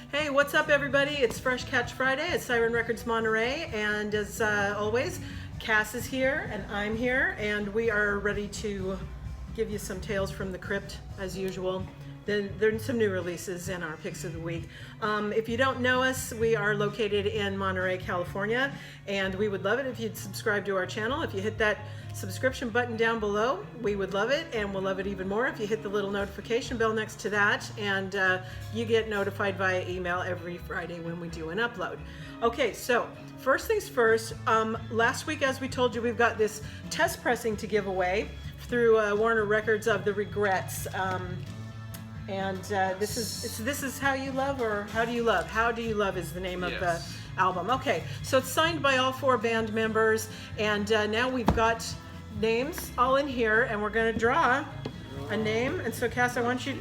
Hey, what's up, everybody? It's Fresh Catch Friday at Siren Records Monterey, and as always, Cass is here, and I'm here, and we are ready to give you some tales from the crypt, as usual. Then there's some new releases in our picks of the week. If you don't know us, we are located in Monterey, California, and we would love it if you'd subscribe to our channel. If you hit that subscription button down below, we would love it, and we'll love it even more if you hit the little notification bell next to that, and you get notified via email every Friday when we do an upload. Okay, so first things first, last week, as we told you, we've got this test pressing to give away through Warner Records of The Regrets. And this is How You Love, or How Do You Love? How Do You Love is the name of the album. Okay, so it's signed by all four band members, and now we've got names all in here, and we're going to draw a name. And so, Cass, I want you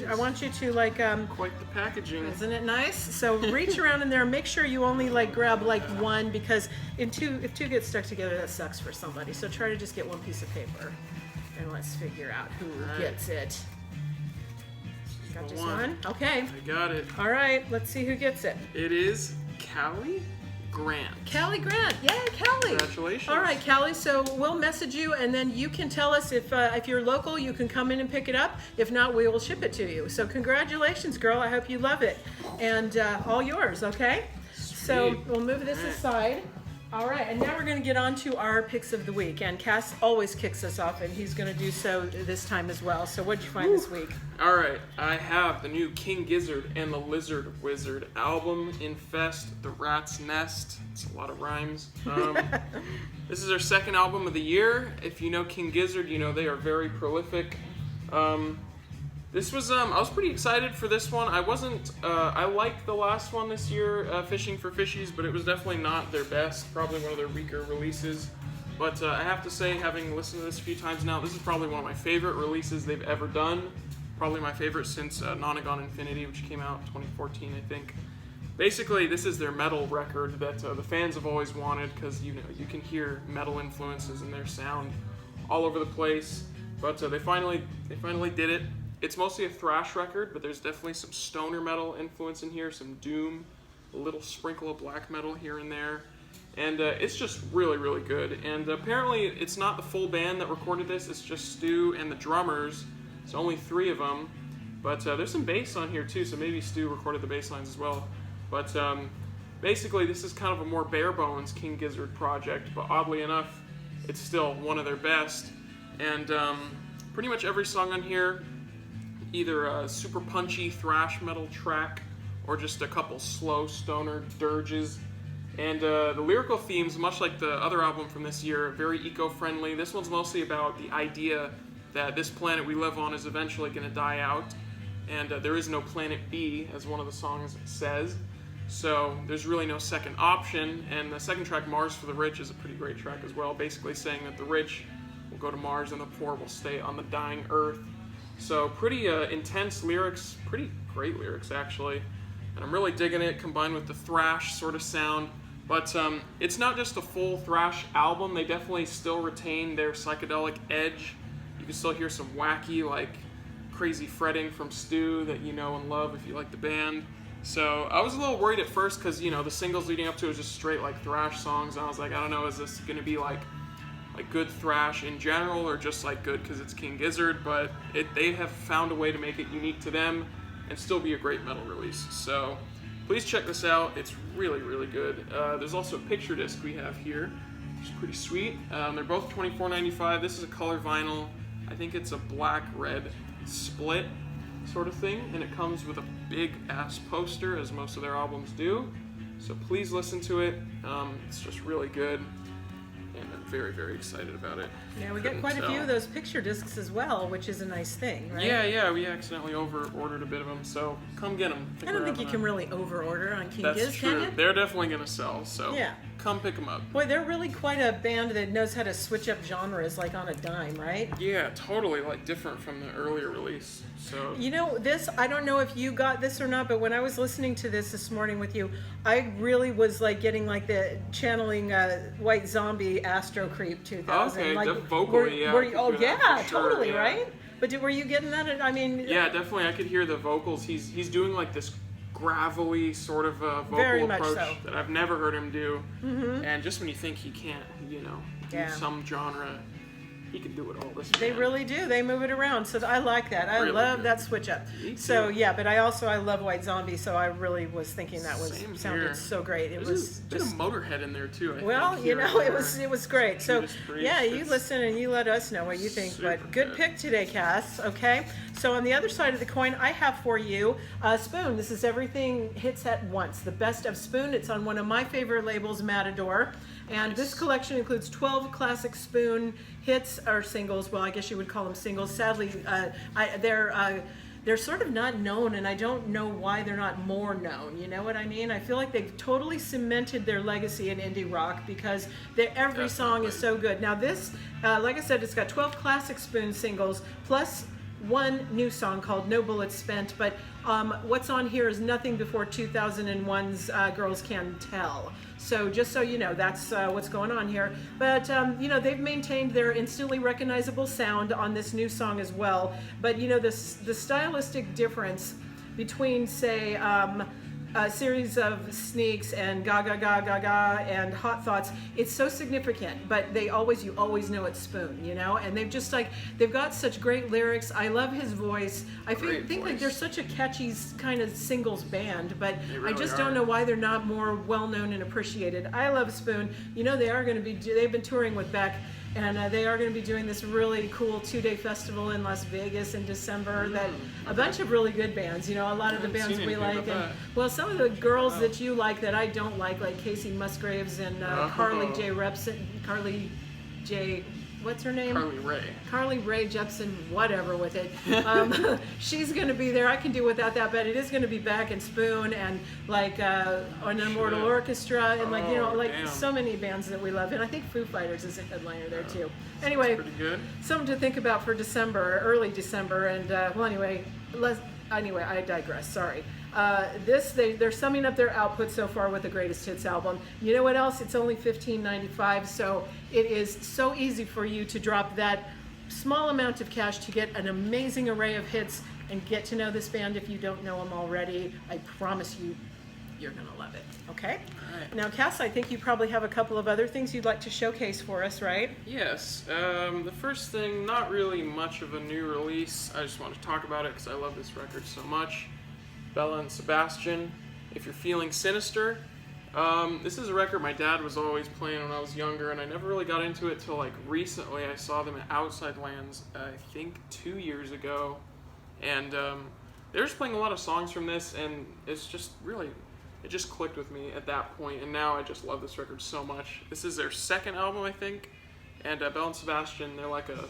to like quite the packaging. Isn't it nice? So reach around in there and make sure you only grab one, because if two get stuck together, that sucks for somebody. So try to just get one piece of paper, and let's figure out who gets it. Got just one? Okay. I got it. All right, let's see who gets it. It is Callie Grant. Callie Grant. Yay, Callie. Congratulations. All right, Callie, so we'll message you, and then you can tell us if you're local, you can come in and pick it up. If not, we will ship it to you. So congratulations, girl. I hope you love it. And all yours, okay? Sweet. So we'll move this aside. All right, and now we're going to get on to our picks of the week. And Cass always kicks us off, and he's going to do so this time as well. So what'd you find this week? All right, I have the new King Gizzard and the Lizard Wizard album, Infest, The Rat's Nest. It's a lot of rhymes. This is their second album of the year. If you know King Gizzard, you know they are very prolific. This was, I was pretty excited for this one. I wasn't, I liked the last one this year, Fishing for Fishies, but it was definitely not their best, probably one of their weaker releases. But I have to say, having listened to this a few times now, this is probably one of my favorite releases they've ever done. Probably my favorite since Nonagon Infinity, which came out in 2014, I think. Basically, this is their metal record that the fans have always wanted, because you can hear metal influences in their sound all over the place. But they finally did it. It's mostly a thrash record, but there's definitely some stoner metal influence in here, some doom, a little sprinkle of black metal here and there. And it's just really, really good. And apparently it's not the full band that recorded this, it's just Stu and the drummers. It's only 3 of them. But there's some bass on here too, so maybe Stu recorded the bass lines as well. But basically this is kind of a more bare bones King Gizzard project, but oddly enough, it's still one of their best. And pretty much every song on here, either a super punchy thrash metal track or just a couple slow stoner dirges. And the lyrical themes, much like the other album from this year, are very eco-friendly. This one's mostly about the idea that this planet we live on is eventually going to die out, and there is no planet B, as one of the songs says. So there's really no second option. And the second track, Mars for the Rich, is a pretty great track as well, basically saying that the rich will go to Mars and the poor will stay on the dying Earth. So pretty intense lyrics, pretty great lyrics actually, and I'm really digging it, combined with the thrash sort of sound. But it's not just a full thrash album, they definitely still retain their psychedelic edge. You can still hear some wacky, crazy fretting from Stu that you know and love if you like the band. So I was a little worried at first because, the singles leading up to it was just straight thrash songs, and I was like, I don't know, is this going to be like good thrash in general, or just good because it's King Gizzard? But they have found a way to make it unique to them and still be a great metal release. So please check this out. It's really, really good. There's also a picture disc we have here, which is pretty sweet. They're both $24.95. This is a color vinyl. I think it's a black-red split sort of thing, and it comes with a big-ass poster, as most of their albums do. So please listen to it. It's just really good. And I'm very, very excited about it. Yeah, we get quite a few of those picture discs as well, which is a nice thing, right? Yeah, we accidentally over-ordered a bit of them, so come get them. I don't think you can really over-order on King That's Giz, true. can you? They're definitely going to sell, so come pick them up. Boy, they're really quite a band that knows how to switch up genres on a dime, right? Yeah, totally, different from the earlier release. So this, I don't know if you got this or not, but when I was listening to this morning with you, I really was getting the channeling White Zombie Astro Creep 2000. Okay, vocally, totally, yeah. right? But were you getting that? I mean, yeah, definitely. I could hear the vocals. He's doing this gravelly sort of vocal Very much approach so. that I've never heard him do. And just when you think he can't, do Yeah. some genre, he can do it all. This They man. really do. They move it around. So I like that. I Really love good. that switch up. Me So too. yeah, but I love White Zombie. So I really was thinking that Same sounded here. so great. It There's was a bit of Motorhead in there too. I well, think, you here know, and it there. was great. So Judas Priest, yeah, you it's listen and you let us know what you think. super But good good. pick today, Cass. Okay. So on the other side of the coin, I have for you Spoon. This is Everything Hits at Once, the best of Spoon. It's on one of my favorite labels, Matador. And Nice. this collection includes 12 classic Spoon hits or singles. Well, I guess you would call them singles. Sadly, they're sort of not known, and I don't know why they're not more known. You know what I mean? I feel like they've totally cemented their legacy in indie rock because every song is so good. Now this, like I said, it's got 12 classic Spoon singles plus one new song called No Bullets Spent, but what's on here is nothing before 2001's Girls Can Tell. So just so you know, that's what's going on here. But they've maintained their instantly recognizable sound on this new song as well. But the stylistic difference between, say, a series of Sneaks and Gaga Gaga Gaga and Hot Thoughts, it's so significant, but you always know it's Spoon, and they've got such great lyrics. I love his voice. I Great think like voice. they're such a catchy kind of singles band, but They I really just are. don't know why they're not more well known and appreciated. I love Spoon. They've been touring with Beck, and they are going to be doing this really cool 2-day festival in Las Vegas in December. That a bunch of really good bands. A lot of the haven't bands seen we anything like, about and that. well, some of the girls that you like that I don't like Casey Musgraves and Carly J. What's her name? Carly Rae Jepsen, whatever with it. She's going to be there. I can do without that, but it is going to be Beck and Spoon and an Immortal Shit. Orchestra and Damn. so many bands that we love. And I think Foo Fighters is a headliner there too. Anyway, Pretty good. something to think about for December, early December. And anyway, I digress. Sorry. They're summing up their output so far with the greatest hits album. You know what else? It's only $15.95, so it is so easy for you to drop that small amount of cash to get an amazing array of hits and get to know this band if you don't know them already. I promise you're gonna love it. Okay? All right. Now, Cass, I think you probably have a couple of other things you'd like to showcase for us, right? Yes. The first thing, not really much of a new release. I just want to talk about it because I love this record so much. Bella and Sebastian, If You're Feeling Sinister. This is a record my dad was always playing when I was younger, and I never really got into it till recently. I saw them at Outside Lands, I think 2 years ago, and they were just playing a lot of songs from this, and it's just really, it just clicked with me at that point, and now I just love this record so much. This is their second album, I think, and Bella and Sebastian, they're like a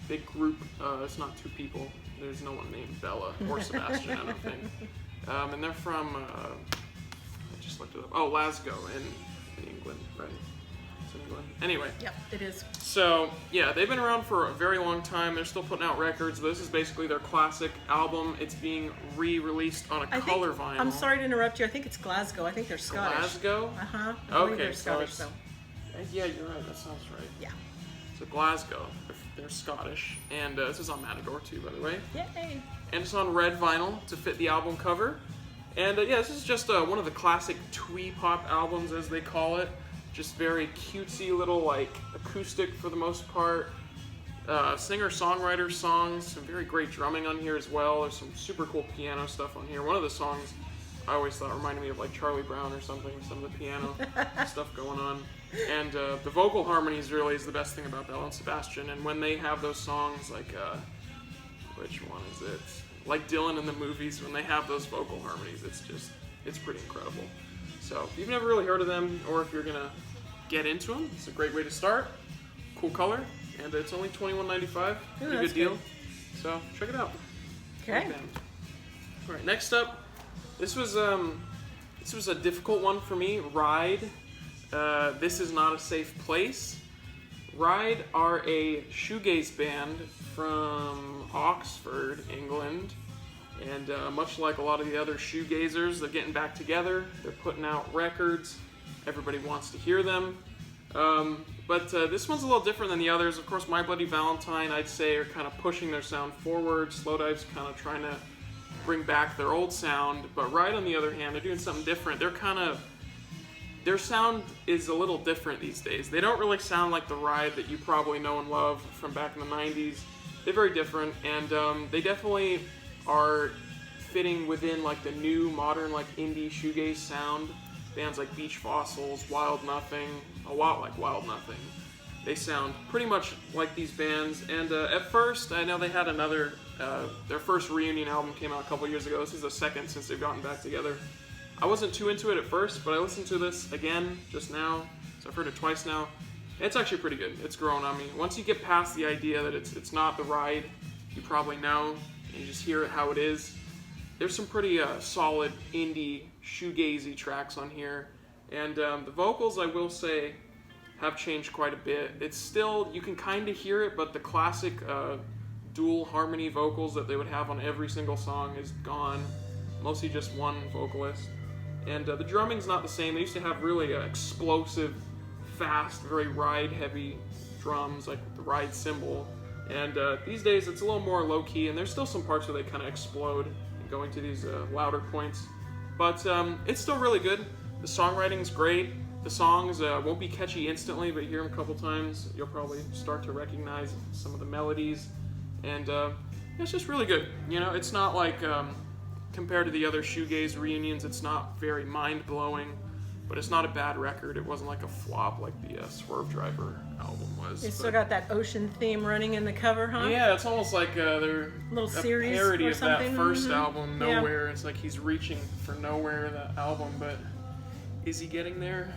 big group. It's not two people. There's no one named Bella or Sebastian, I don't think. And they're from, I just looked it up. Oh, Glasgow in England, right? It's in England. Anyway, Yep, it is. so yeah, they've been around for a very long time. They're still putting out records. This is basically their classic album. It's being re-released on a color vinyl. I'm sorry to interrupt you. I think it's Glasgow. I think they're Scottish. Glasgow? Uh-huh. I believe Okay, they're so Scottish, it's, so. yeah, you're right. That sounds right. Yeah. So Glasgow, they're Scottish, and this is on Matador too, by the way. Yay. And it's on red vinyl to fit the album cover. And yeah, this is just one of the classic twee pop albums, as they call it. Just very cutesy little acoustic for the most part. Singer-songwriter songs, some very great drumming on here as well. There's some super cool piano stuff on here. One of the songs I always thought reminded me of Charlie Brown or something, with some of the piano stuff going on. And the vocal harmonies really is the best thing about Bella and Sebastian. And when they have those songs which one is it? Like Dylan in the movies, when they have those vocal harmonies, it's pretty incredible. So if you've never really heard of them, or if you're gonna get into them, it's a great way to start. Cool color, and it's only $21.95. Pretty that's good deal. good. So check it out. Okay. All right, next up, this was a difficult one for me. Ride. This Is Not a Safe Place. Ride are a shoegaze band from Oxford, England, and much like a lot of the other shoegazers, they're getting back together. They're putting out records. Everybody wants to hear them. But this one's a little different than the others. Of course, My Bloody Valentine, I'd say, are kind of pushing their sound forward. Slowdive's kind of trying to bring back their old sound, but Ride, on the other hand, they're doing something different. Their sound is a little different these days. They don't really sound like the Ride that you probably know and love from back in the 90s. They're very different, and they definitely are fitting within like the new modern like indie shoegaze sound. Bands like Beach Fossils, Wild Nothing, a lot like Wild Nothing. They sound pretty much like these bands, and at first, I know they had another, their first reunion album came out a couple years ago. This is the second since they've gotten back together. I wasn't too into it at first, but I listened to this again just now, so I've heard it twice now. It's actually pretty good. It's grown on me. Once you get past the idea that it's not the Ride you probably know, and you just hear it how it is, there's some pretty solid indie shoegazy tracks on here, and the vocals, I will say, have changed quite a bit. It's still, you can kind of hear it, but the classic dual harmony vocals that they would have on every single song is gone. Mostly just one vocalist. And the drumming's not the same. They used to have really explosive, fast, very ride-heavy drums, like the ride cymbal. And these days it's a little more low-key, and there's still some parts where they kind of explode and go into these louder points. But it's still really good. The songwriting's great. The songs won't be catchy instantly, but you hear them a couple times, you'll probably start to recognize some of the melodies. And it's just really good. You know, it's not like, compared to the other shoegaze reunions, it's not very mind-blowing, but it's not a bad record. It wasn't like a flop like the Swerve Driver album was. It's still got that ocean theme running in the cover, huh? Yeah, it's almost like they're little a series parody or of something. that first album, Nowhere. Yeah. It's like he's reaching for nowhere, that album, but is he getting there?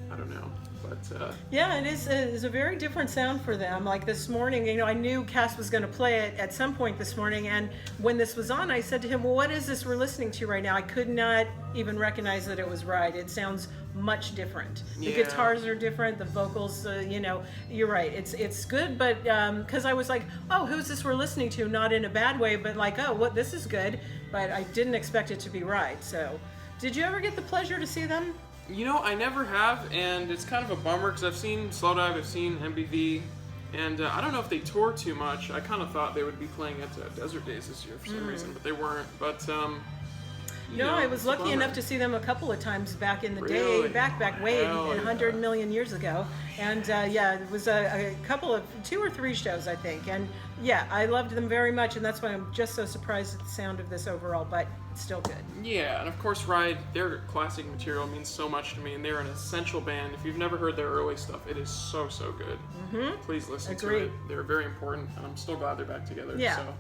I don't know, but yeah, it is a very different sound for them. Like this morning, you know, I knew Cass was going to play it at some point this morning, and when this was on, I said to him, well, what is this we're listening to right now? I could not even recognize that it was Ride. It sounds much different. The Yeah. guitars are different, the vocals, you know, you're right. It's good, but because I was like, oh, who's this we're listening to? Not in a bad way, but like, oh, what, this is good, but I didn't expect it to be Ride. So, did you ever get the pleasure to see them? you know, I never have, and it's kind of a bummer because I've seen Slowdive, I've seen MBV, and I don't know if they tour too much. I kind of thought they would be playing at Desert Days this year for some reason, but they weren't. But you know, I was it's a lucky bummer. enough to see them a couple of times back in the Really? day, back way Hell 100 yeah. million years ago. And yeah, it was a couple of 2 or 3 shows, I think. And yeah, I loved them very much, and that's why I'm just so surprised at the sound of this overall, but it's still good. Yeah, and of course Ride, their classic material means so much to me, and they're an essential band. If you've never heard their early stuff, it is so good. Please listen to Agreed. it. They're very important, and I'm still glad they're back together. Yeah. So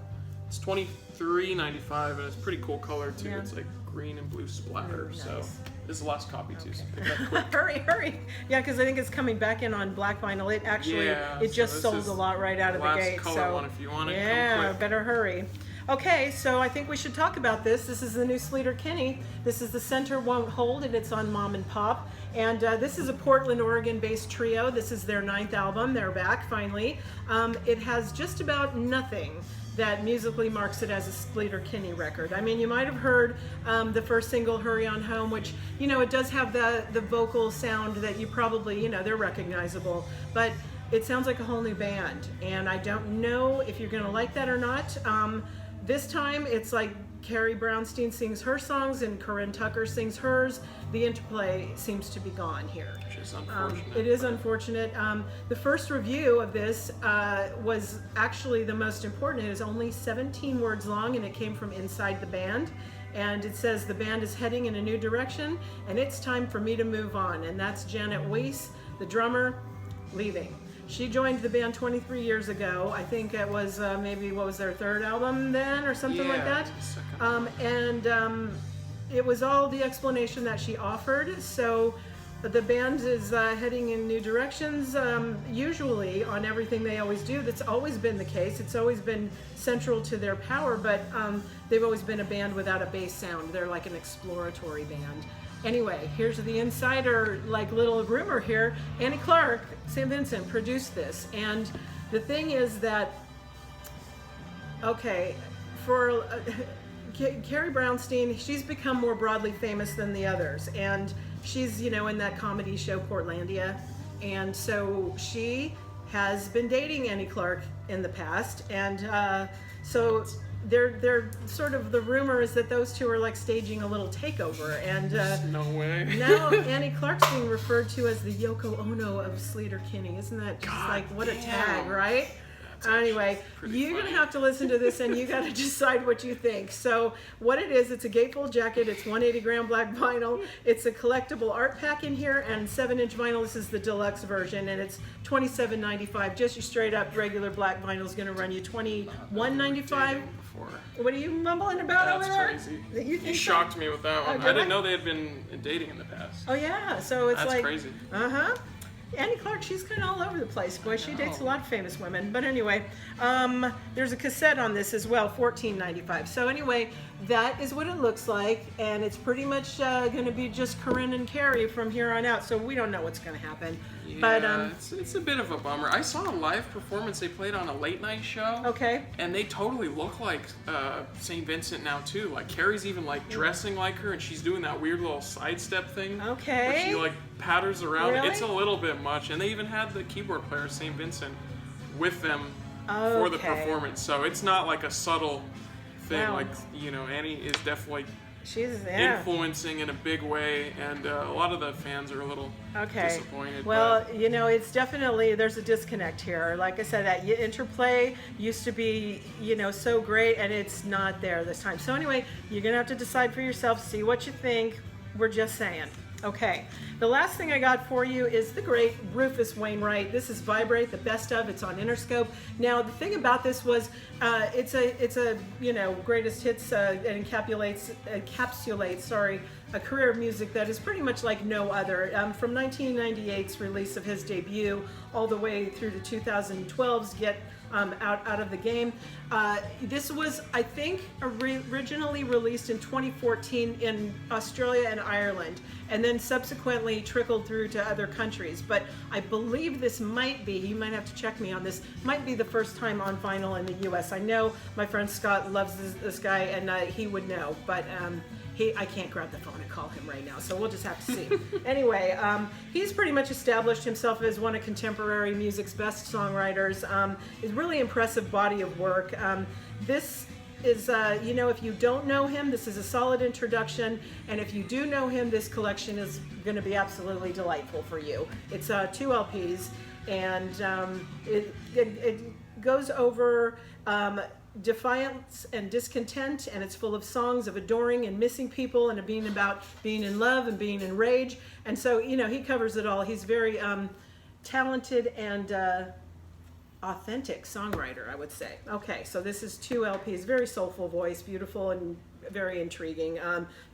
it's $23.95, and it's a pretty cool color too. Yeah. It's like green and blue splatter. Nice. So this is the last copy too. So pick it up quick. hurry. Yeah, because I think it's coming back in on black vinyl. It actually, Yeah, it so just this sold is a lot right out of the last gate. color So one if you want it, come yeah, quick. better hurry. Okay, so I think we should talk about this. This is the new SleaterKinney. This is the Center Won't Hold, and it's on Mom and Pop. And this is a Portland, Oregon-based trio. This is their 9th album. They're back, finally. It has just about nothing that musically marks it as a SleaterKinney record. I mean, you might have heard the first single, Hurry On Home, which, you know, it does have the vocal sound that you probably, you know, they're recognizable. But it sounds like a whole new band. And I don't know if you're going to like that or not. This time, it's like Carrie Brownstein sings her songs and Corinne Tucker sings hers. The interplay seems to be gone here. Which is unfortunate. It is unfortunate. The first review of this was actually the most important. It is only 17 words long, and it came from inside the band. And it says, the band is heading in a new direction, and it's time for me to move on. And that's Janet Weiss, the drummer, leaving. She joined the band 23 years ago. I think it was maybe, what was their 3rd album then, or something like that. It was all the explanation that she offered. So the band is heading in new directions, usually on everything they always do. That's always been the case. It's always been central to their power, but they've always been a band without a bass sound. They're like an exploratory band. Anyway, here's the insider, like, little rumor here. Annie Clark, St. Vincent, produced this. And the thing is that, okay, for Carrie Brownstein, she's become more broadly famous than the others. And she's, you know, in that comedy show Portlandia. And so she has been dating Annie Clark in the past. And so they're sort of, the rumor is that those two are like staging a little takeover, and No way. now Annie Clark's being referred to as the Yoko Ono of SleaterKinney. Isn't that just God like, what a damn. tag, right? That's Anyway, actually pretty you're funny. going to have to listen to this, and you got to decide what you think. So what it is, it's a gatefold jacket. It's 180 gram black vinyl. It's a collectible art pack in here, and 7-inch vinyl. This is the deluxe version, and it's $27.95. Just your straight up regular black vinyl is going to run you $21.95. Before. What are you mumbling about over That's there? crazy. You think You so? shocked me with that one. did I didn't I? know they had been dating in the past. Oh yeah, so it's That's like crazy. Annie Clark, she's kind of all over the place. Boy, she dates a know. lot of famous women. But anyway, there's a cassette on this as well, $14.95. So anyway, that is what it looks like, and it's pretty much going to be just Corinne and Carrie from here on out. So we don't know what's going to happen. Yeah, But it's a bit of a bummer. I saw a live performance they played on a late night show. okay. And they totally look like St. Vincent now too. Like Carrie's even like dressing like her, and she's doing that weird little sidestep thing. Okay. Where she like patters around. Really? It's a little bit much. And they even had the keyboard player St. Vincent with them for the Okay. performance. So it's not like a subtle thing. Wow. Like, you know, Annie is definitely She's influencing in a big way, and a lot of the fans are a little disappointed. Well, you know, it's definitely, there's a disconnect here. Like I said, that interplay used to be, you know, so great, and it's not there this time. So anyway, you're going to have to decide for yourself, see what you think. We're just saying. Okay, the last thing I got for you is the great Rufus Wainwright. This is Vibrate, the best of. It's on Interscope. Now, the thing about this was, it's a you know, greatest hits and encapsulates a career of music that is pretty much like no other. From 1998's release of his debut all the way through to 2012's Get Out of the Game. This was, I think, originally released in 2014 in Australia and Ireland, and then subsequently trickled through to other countries. But I believe this might be, you might have to check me on this, might be the first time on vinyl in the US. I know my friend Scott loves this guy, and he would know, but I can't grab the phone and call him right now, so we'll just have to see. Anyway, he's pretty much established himself as one of contemporary music's best songwriters. His really impressive body of work. This is, you know, if you don't know him, this is a solid introduction, and if you do know him, this collection is going to be absolutely delightful for you. It's 2 LPs, and it goes over defiance and discontent, and it's full of songs of adoring and missing people, and being about being in love and being in rage. And so, you know, he covers it all. He's very talented and authentic songwriter, I would say. Okay, so this is 2 LPs, very soulful voice, beautiful and very intriguing.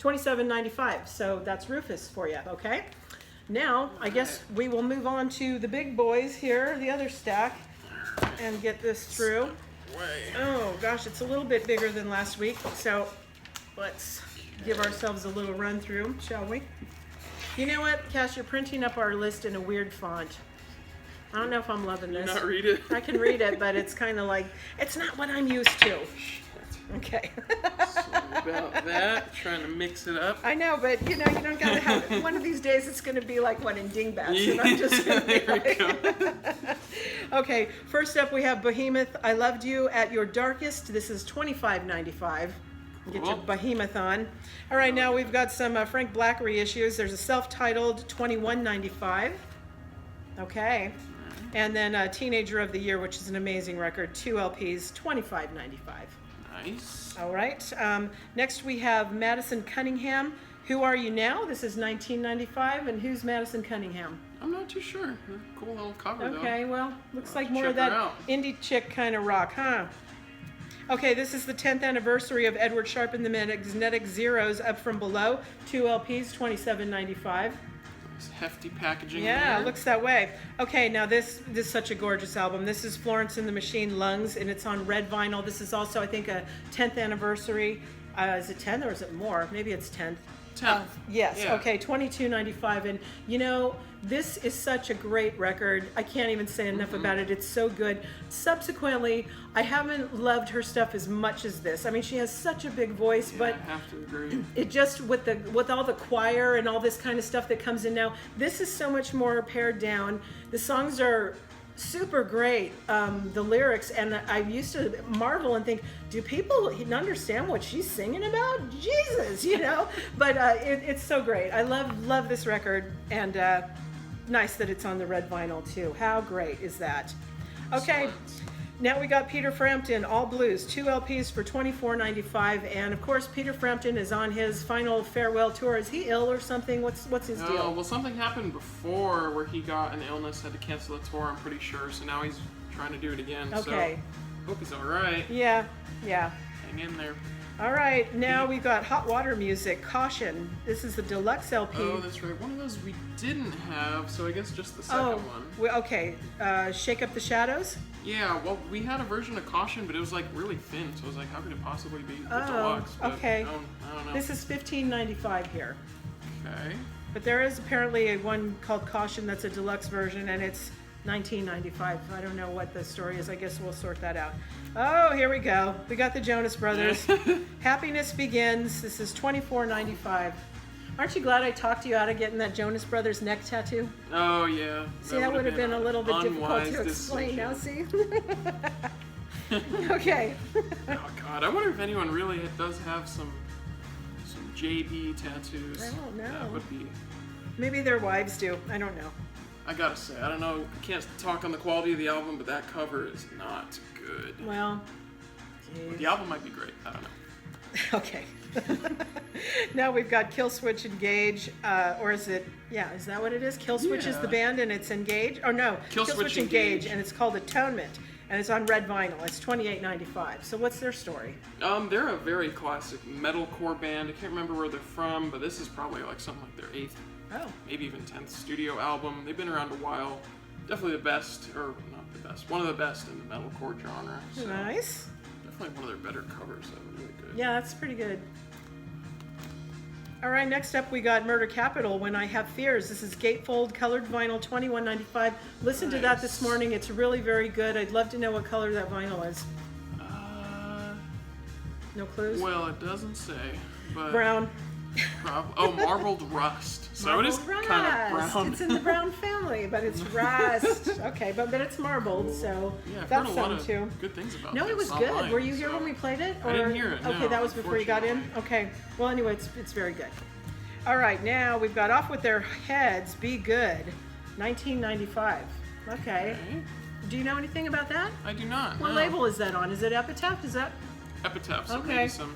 $27.95. So that's Rufus for you. Okay, now I guess we will move on to the big boys here, the other stack, and get this through. Oh gosh, it's a little bit bigger than last week, so let's give ourselves a little run through, shall we? You know what, Cass, you're printing up our list in a weird font. I don't know if I'm loving this. Can you not read it? I can read it, but it's kind of like, it's not what I'm used to. Okay. Sorry about that. Trying to mix it up. I know, but you know, you don't gotta have it. One of these days it's gonna be like one in Dingbats, and I'm just gonna be like... Okay, first up we have Behemoth, I Loved You at Your Darkest. This is $25.95. Get your Behemoth on. All right, now we've got some Frank Black reissues. There's a self-titled $21.95. Okay. And then Teenager of the Year, which is an amazing record, 2 LPs, $25.95. Nice. All right. Next we have Madison Cunningham. Who Are You Now? This is $19.95. And who's Madison Cunningham? I'm not too sure. Cool little cover though. Okay, well, looks like to more of check her that out. indie chick kind of rock, huh? Okay, this is the 10th anniversary of Edward Sharpe and the Magnetic Zeros, Up From Below. 2 LPs, $27.95. Nice hefty packaging. Yeah, there. it looks that way. Okay, now this is such a gorgeous album. This is Florence and the Machine, Lungs, and it's on red vinyl. This is also, I think, a 10th anniversary. Is it 10 or is it more? Maybe it's 10th. 10th. Yes, Yeah. okay, $22.95. And you know, this is such a great record. I can't even say enough about it. It's so good. Subsequently, I haven't loved her stuff as much as this. I mean, she has such a big voice, but I have to agree. it just, with all the choir and all this kind of stuff that comes in now, this is so much more pared down. The songs are super great. The lyrics, and I used to marvel and think, do people understand what she's singing about? Jesus, you know. But it's so great. I love this record, and nice that it's on the red vinyl too. How great is that? Okay. Excellent. Now we got Peter Frampton, All Blues, 2 LPs for $24.95, and of course Peter Frampton is on his final farewell tour. Is he ill or something? What's his deal? Well, something happened before where he got an illness, had to cancel the tour, I'm pretty sure. So now he's trying to do it again. Okay. So hope he's all right. Yeah. Hang in there. All right, now we've got Hot Water Music, Caution. This is the deluxe LP. Oh, that's right. One of those we didn't have, so I guess just the second one. Well, okay. Shake Up the Shadows? Yeah, well, we had a version of Caution, but it was like really thin, so I was like, how could it possibly be the deluxe? But okay. I don't know. This is $15.95 here. Okay. But there is apparently a one called Caution that's a deluxe version, and it's $19.95. I don't know what the story is. I guess we'll sort that out. Oh, here we go. We got the Jonas Brothers. Happiness Begins. This is $24.95. Aren't you glad I talked you out of getting that Jonas Brothers neck tattoo? Oh, yeah. See, that would have been a little bit difficult to explain now, see? Okay. Oh, God. I wonder if anyone really does have some JB tattoos. I don't know. That would be... Maybe their wives do. I don't know. I gotta say, I don't know, I can't talk on the quality of the album, but that cover is not good. Well, The album might be great, I don't know. okay. Now we've got Killswitch Engage, or is it, is that what it is? Killswitch is the band and it's Engage? Oh no, Killswitch Engage, and it's called Atonement, and it's on red vinyl. It's $28.95. So what's their story? They're a very classic metalcore band. I can't remember where they're from, but this is probably like something like their 8th, maybe even 10th studio album. They've been around a while. Definitely the best, or not the best, one of the best in the metalcore genre. So Nice. definitely one of their better covers, that were really good. Yeah, that's pretty good. All right, next up we got Murder Capital, When I Have Fears. This is gatefold colored vinyl, $21.95. Listen to that this morning. It's really very good. I'd love to know what color that vinyl is. No clues? Well, it doesn't say, but... Brown. Marbled rust. So Marbled it is kind of brown. It's in the brown family, but it's rust. Okay, but it's marbled, so Yeah, I've that's heard a lot something of too. good things about No, it this was good. online, Were you here so- when we played it? I didn't hear it, Okay, no, that was before you got in? unfortunately. Okay. Well, anyway, it's very good. All right, now we've got Off With Their Heads, Be Good, $19.95. Okay. Do you know anything about that? I do not. What no. label is that on? Is it Epitaph? Is that? Epitaph, so Okay. maybe some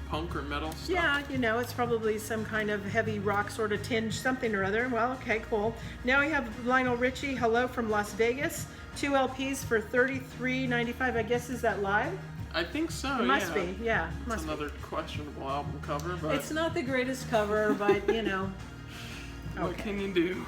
punk or metal stuff. Yeah, it's probably some kind of heavy rock sort of tinge, something or other. Well, okay, cool. Now we have Lionel Richie, Hello from Las Vegas. 2 LPs for $33.95. I guess, is that live? I think so, It must be, yeah. It's Must be. another questionable album cover, but It's not the greatest cover, but what can you do?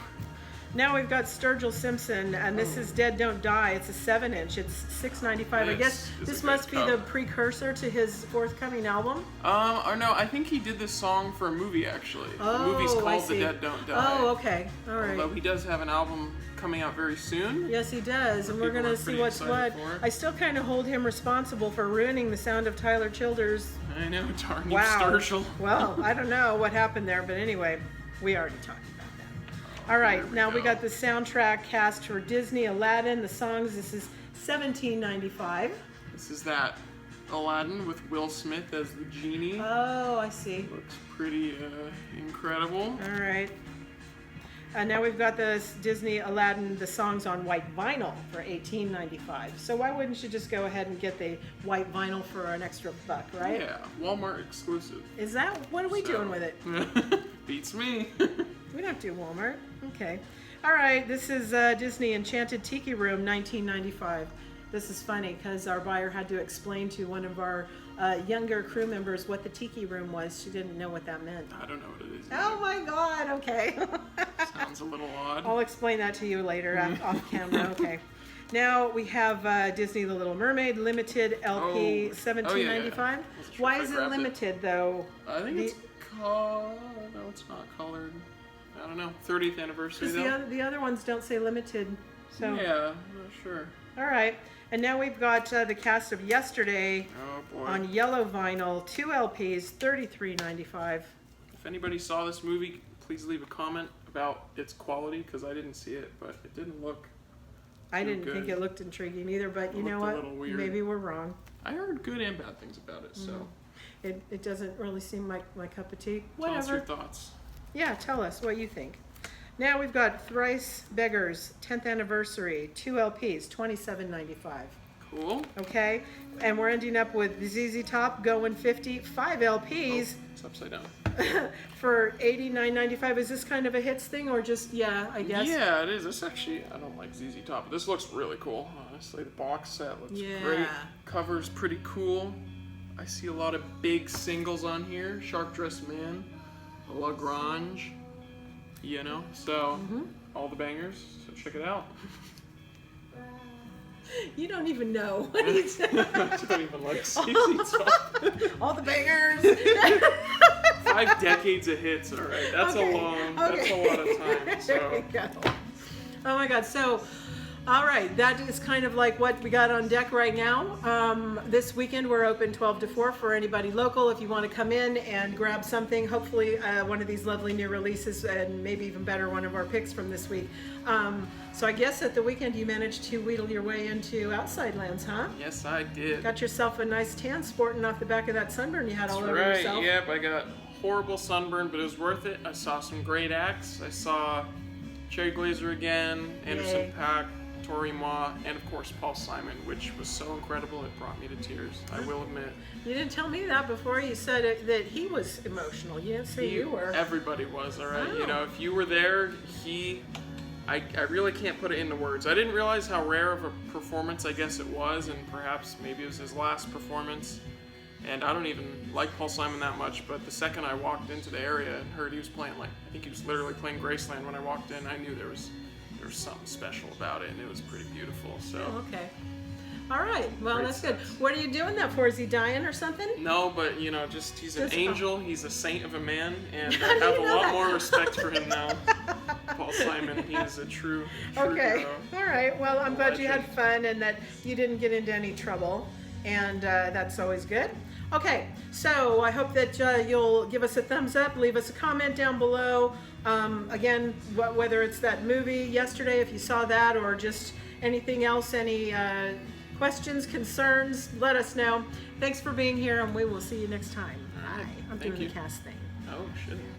Now we've got Sturgill Simpson, and this is Dead Don't Die. It's a 7-inch. It's $6.95. I This guess is this a good must be the cover. precursor to his forthcoming album. Or no, I think he did this song for a movie, actually. The movie's I called see. The Dead Don't Die. Oh, okay. All right. Although he does have an album coming out very soon. Yes, he does, and we're People going are to see pretty what's what. excited for. I still kind of hold him responsible for ruining the sound of Tyler Childers. I know, darn you, Wow. Sturgill. Well, I don't know what happened there, but anyway, we already talked about that. All right, we now we go. got the soundtrack cast for Disney, Aladdin, the songs. This is $17.95. This is that Aladdin with Will Smith as the genie. Oh, I see. Looks pretty incredible. All right. Now we've got the Disney Aladdin, the songs on white vinyl for $18.95. So why wouldn't you just go ahead and get the white vinyl for an extra buck, right? Yeah, Walmart exclusive. Is that, what are we So- doing with it? Beats me. We don't do Walmart. Okay. All right, this is Disney Enchanted Tiki Room, $19.95. This is funny because our buyer had to explain to one of our younger crew members what the Tiki Room was. She didn't know what that meant. I don't know what it is. Oh my God, okay. Sounds a little odd. I'll explain that to you later off camera, okay. Now we have Disney The Little Mermaid Limited LP, Oh, $17.95. yeah. Wasn't sure Why if I is it grabbed it. limited though? I think it's called. No, it's not colored. I don't know. 30th anniversary Because though. the other ones don't say limited. So Yeah, I'm not sure. all right. And now we've got the cast of Yesterday Oh boy. on yellow vinyl, 2 LPs, $33.95. If anybody saw this movie, please leave a comment about its quality because I didn't see it, but it didn't look I too didn't think good. it looked intriguing either, but you It know looked a what? little weird. Maybe we're wrong. I heard good and bad things about it, so It doesn't really seem like my cup of tea. tell us your Whatever. thoughts. Yeah, tell us what you think. Now we've got Thrice Beggars 10th anniversary, 2 LPs, $27.95. Cool. Okay, and we're ending up with the ZZ Top going 50, 5 LPs It's upside down. for $89.95. Is this kind of a hits thing or just, yeah, I guess? Yeah, it is. This actually, I don't like ZZ Top, but this looks really cool. Honestly, the box set looks Yeah. great. Cover's pretty cool. I see a lot of big singles on here. Sharp Dressed Man, Lagrange, you know, so all the bangers. So check it out. You don't even know what he's I don't even like ZZ Top. all the bangers. 5 decades of hits, all right. That's Okay, that's a lot of time. There So you go. Oh my God. So, all right, that is kind of like what we got on deck right now. This weekend we're open 12 to 4 for anybody local. If you want to come in and grab something, hopefully one of these lovely new releases, and maybe even better, one of our picks from this week. So I guess at the weekend you managed to wheedle your way into Outside Lands, huh? yes, I did. Got yourself a nice tan sporting off the back of that sunburn you had all over Right, yourself. yep, I got horrible sunburn, but it was worth it. I saw some great acts. I saw Cherry Glazer again, Anderson Yay. .Paak, Tori Ma, and of course Paul Simon, which was so incredible it brought me to tears, I will admit. You didn't tell me that before. You said that he was emotional. You didn't say you were. Everybody was, alright. Oh. You know, if you were there, I really can't put it into words. I didn't realize how rare of a performance I guess it was, and perhaps maybe it was his last performance. And I don't even like Paul Simon that much, but the second I walked into the area and heard he was playing, like, I think he was literally playing Graceland when I walked in, I knew there was something special about it, and it was pretty beautiful. So Oh, okay. All right. Well, Great that's good. stuff. What are you doing that for? Is he dying or something? no, but you know, just he's an Just- angel, he's a saint of a man, and How I do have you a know lot that? more respect for him now. Paul Simon, he is a true Okay. hero. All right. Well, I'm glad you had Legend. fun and that you didn't get into any trouble, and that's always good. Okay. So I hope that you'll give us a thumbs up, leave us a comment down below. Again, whether it's that movie yesterday, if you saw that, or just anything else, any questions, concerns, let us know. Thanks for being here, and we will see you next time. All right. Bye. I'm Thank doing you. the cast thing. Oh shit.